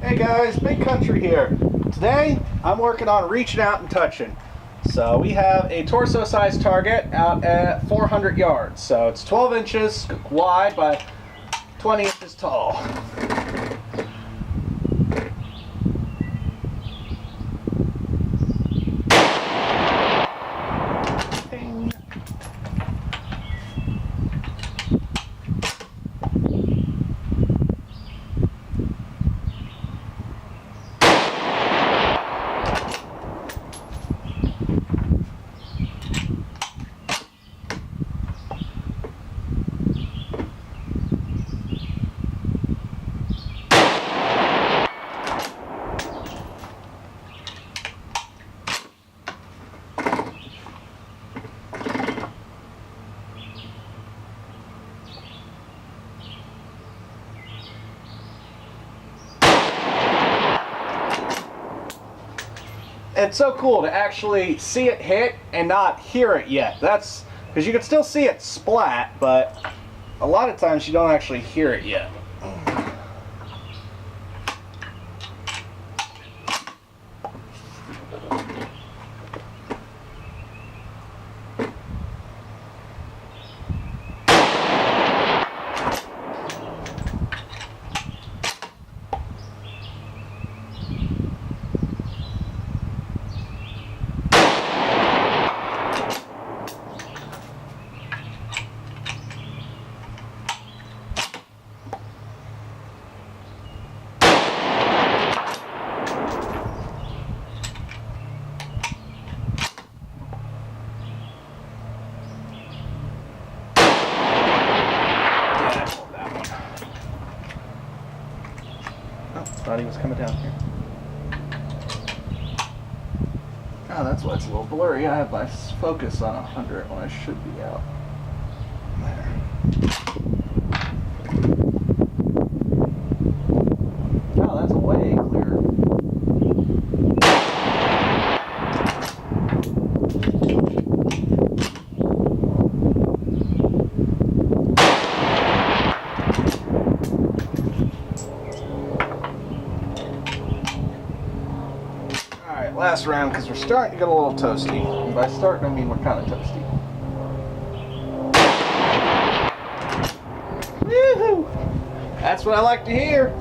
Hey guys, Big Country here. Today, I'm working on reaching out and touching. So we have a torso-sized target out at 400 yards. So it's 12 inches wide by 20 inches tall. Ping. It's so cool to actually see it hit and not hear it yet. That's because you can still see it splat, but a lot of times you don't actually hear it yet. Thought he was coming down here. Oh, that's why it's a little blurry. I have my focus on 100 when I should be out. There. Oh, that's way clearer. Last round because we're starting to get a little toasty. And by starting, I mean we're kind of toasty. Woohoo! That's what I like to hear.